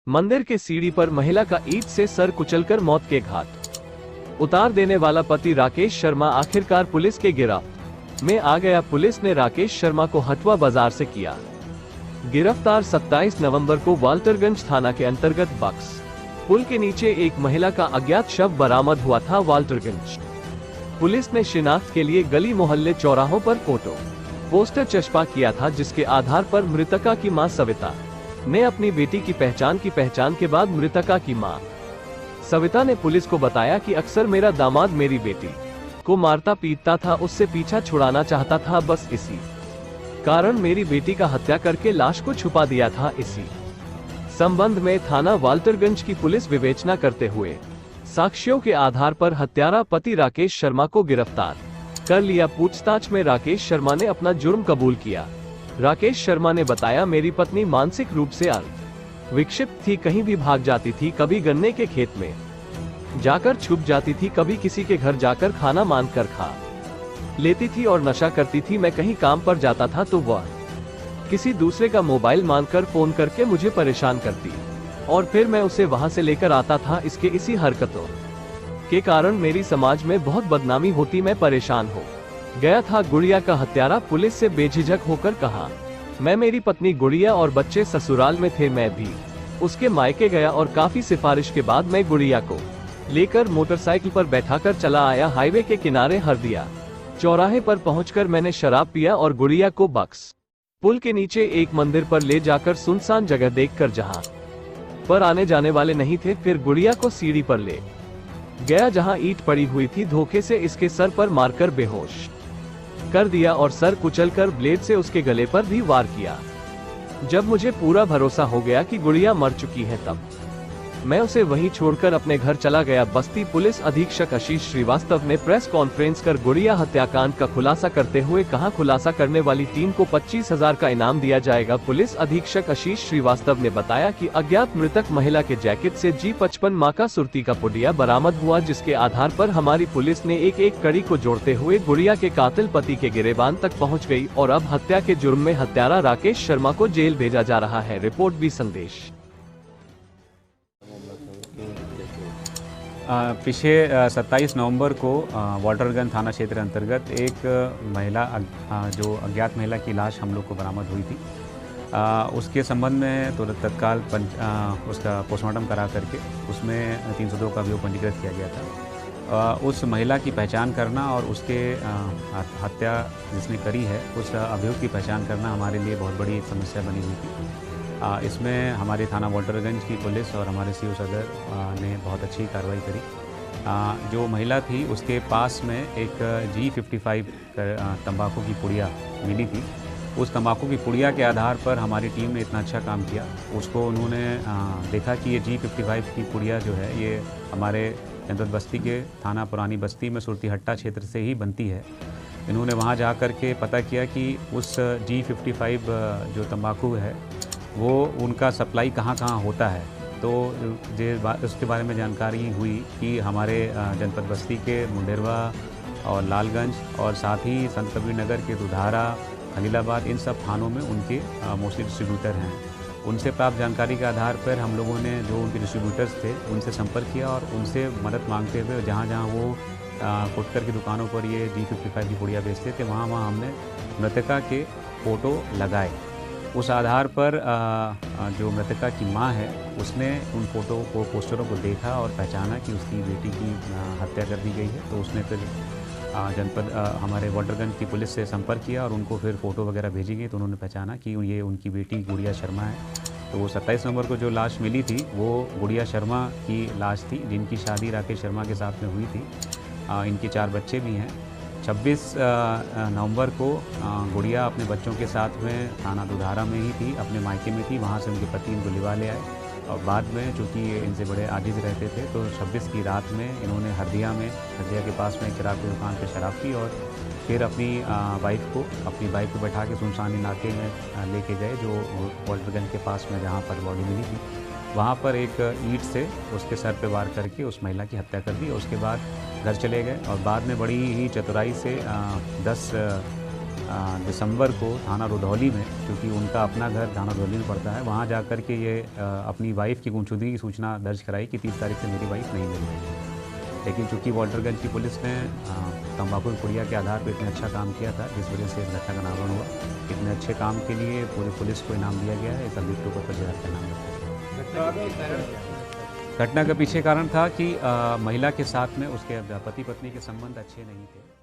मंदिर के सीढ़ी पर महिला का ईंट से सर कुचलकर मौत के घाट उतार देने वाला पति राकेश शर्मा आखिरकार पुलिस के गिरफ्त में आ गया। पुलिस ने राकेश शर्मा को हथुआ बाजार से किया गिरफ्तार। 27 नवंबर को वाल्टरगंज थाना के अंतर्गत बक्स पुल के नीचे एक महिला का अज्ञात शव बरामद हुआ था। वाल्टरगंज पुलिस ने शिनाख्त के लिए गली मोहल्ले चौराहों पर फोटो पोस्टर चस्पा किया था, जिसके आधार पर मृतका की मां सविता ने अपनी बेटी की पहचान के बाद मृतका की मां सविता ने पुलिस को बताया कि अक्सर मेरा दामाद मेरी बेटी को मारता पीटता था, उससे पीछा छुड़ाना चाहता था, बस इसी कारण मेरी बेटी का हत्या करके लाश को छुपा दिया था। इसी संबंध में थाना वाल्टरगंज की पुलिस विवेचना करते हुए साक्ष्यों के आधार पर हत्यारा पति राकेश शर्मा को गिरफ्तार कर लिया। पूछताछ में राकेश शर्मा ने अपना जुर्म कबूल किया। राकेश शर्मा ने बताया, मेरी पत्नी मानसिक रूप से विक्षिप्त थी, कहीं भी भाग जाती थी, कभी गन्ने के खेत में जाकर छुप जाती थी, कभी किसी के घर जाकर खाना मांग कर खा लेती थी और नशा करती थी। मैं कहीं काम पर जाता था तो वह किसी दूसरे का मोबाइल मांगकर फोन करके मुझे परेशान करती और फिर मैं उसे वहां से लेकर आता था। इसके इसी हरकतों के कारण मेरी समाज में बहुत बदनामी होती, मैं परेशान हो गया था। गुड़िया का हत्यारा पुलिस से बेझिझक होकर कहा, मैं मेरी पत्नी गुड़िया और बच्चे ससुराल में थे, मैं भी उसके मायके गया और काफी सिफारिश के बाद मैं गुड़िया को लेकर मोटरसाइकिल पर बैठाकर चला आया। हाईवे के किनारे हरदिया चौराहे पर पहुंचकर मैंने शराब पिया और गुड़िया को बक्स पुल के नीचे एक मंदिर पर ले जाकर सुनसान जगह देखकर, जहां पर आने जाने वाले नहीं थे, फिर गुड़िया को सीढ़ी पर ले गया जहां ईंट पड़ी हुई थी। धोखे से इसके सर पर मारकर बेहोश कर दिया और सर कुचलकर ब्लेड से उसके गले पर भी वार किया। जब मुझे पूरा भरोसा हो गया कि गुड़िया मर चुकी है, तब मैं उसे वहीं छोड़कर अपने घर चला गया। बस्ती पुलिस अधीक्षक आशीष श्रीवास्तव ने प्रेस कॉन्फ्रेंस कर गुड़िया हत्याकांड का खुलासा करते हुए कहा, खुलासा करने वाली टीम को 25,000 का इनाम दिया जाएगा। पुलिस अधीक्षक आशीष श्रीवास्तव ने बताया कि अज्ञात मृतक महिला के जैकेट से G55 मां का सुर्ती का पुड़िया बरामद हुआ, जिसके आधार पर हमारी पुलिस ने एक कड़ी को जोड़ते हुए गुड़िया के कातिल पति के गिरेबान तक पहुँच गयी और अब हत्या के जुर्म में हत्यारा राकेश शर्मा को जेल भेजा जा रहा है। रिपोर्ट बी संदेश। पिछले 27 नवंबर को वाल्टरगंज थाना क्षेत्र अंतर्गत एक महिला जो अज्ञात महिला की लाश हम लोग को बरामद हुई थी। उसके संबंध में तुरंत तत्काल उसका पोस्टमार्टम करा करके उसमें 302 का अभियोग पंजीकृत किया गया था। उस महिला की पहचान करना और उसके हत्या जिसने करी है उस अभियोग की पहचान करना हमारे लिए बहुत बड़ी एक समस्या बनी हुई थी। इसमें हमारे थाना वाल्टरगंज की पुलिस और हमारे सीओ सदर ने बहुत अच्छी कार्रवाई करी। जो महिला थी उसके पास में एक G55 तंबाकू की पुड़िया मिली थी। उस तंबाकू की पुड़िया के आधार पर हमारी टीम ने इतना अच्छा काम किया। उसको उन्होंने देखा कि ये G55 की पुड़िया जो है ये हमारे जनपद बस्ती के थाना पुरानी बस्ती में सुरती हट्टा क्षेत्र से ही बनती है। इन्होंने वहाँ जा कर के पता किया कि उस G55 जो तंबाकू है वो उनका सप्लाई कहाँ कहाँ होता है। तो उसके बारे में जानकारी हुई कि हमारे जनपद बस्ती के मुंडेरवा और लालगंज और साथ ही संत कबीर नगर के दुधारा, खलीलाबाद, इन सब थानों में उनके मोस्टली डिस्ट्रीब्यूटर हैं। उनसे प्राप्त जानकारी के आधार पर हम लोगों ने जो उनके डिस्ट्रीब्यूटर्स थे उनसे संपर्क किया और उनसे मदद मांगते हुए जहाँ जहाँ वो फुटकर की दुकानों पर ये G55 की पुड़िया बेचते थे वहाँ हमने मृतका के फ़ोटो लगाए। उस आधार पर जो मृतका की मां है उसने उन फोटो को पोस्टरों को देखा और पहचाना कि उसकी बेटी की हत्या कर दी गई है। तो उसने फिर जनपद हमारे वाल्टरगंज की पुलिस से संपर्क किया और उनको फिर फ़ोटो वगैरह भेजी गई। तो उन्होंने पहचाना कि ये उनकी बेटी गुड़िया शर्मा है। तो वो 27 नवंबर को जो लाश मिली थी वो गुड़िया शर्मा की लाश थी, जिनकी शादी राकेश शर्मा के साथ में हुई थी। इनके 4 बच्चे भी हैं। 26 नवंबर को गुड़िया अपने बच्चों के साथ में थाना दुधारा में ही थी, अपने मायके में थी। वहाँ से उनके पति इनको लिवा ले आए और बाद में चूँकि इनसे बड़े आजिज़ रहते थे तो 26 की रात में इन्होंने हरदिया के पास में शराब की दुकान पर शराब पी और फिर अपनी बाइक को बैठा के सुनसान इलाके में लेके गए जो वाल्टरगंज के पास में जहाँ पर बॉडी मिली थी। वहाँ पर एक ईंट से उसके सर पे वार करके उस महिला की हत्या कर दी। उसके बाद घर चले गए और बाद में बड़ी ही चतुराई से 10 दिसंबर को थाना रुधौली में, क्योंकि उनका अपना घर थाना रुधौली में पड़ता है, वहाँ जा कर के ये अपनी वाइफ की गुमशुदगी की सूचना दर्ज कराई कि 30 तारीख से मेरी वाइफ नहीं मिल रही है। लेकिन चूँकि वाल्टरगंज की पुलिस ने तंबाकू की पुड़िया के आधार पर इतने अच्छा काम किया था, जिस वजह से इस घटना का नामकरण हुआ। इतने अच्छे काम के लिए पूरी पुलिस को इनाम दिया गया है। इस अभियुक्त को 25,000 का इनाम रखा गया। घटना का पीछे कारण था कि महिला के साथ में उसके पति पत्नी के संबंध अच्छे नहीं थे।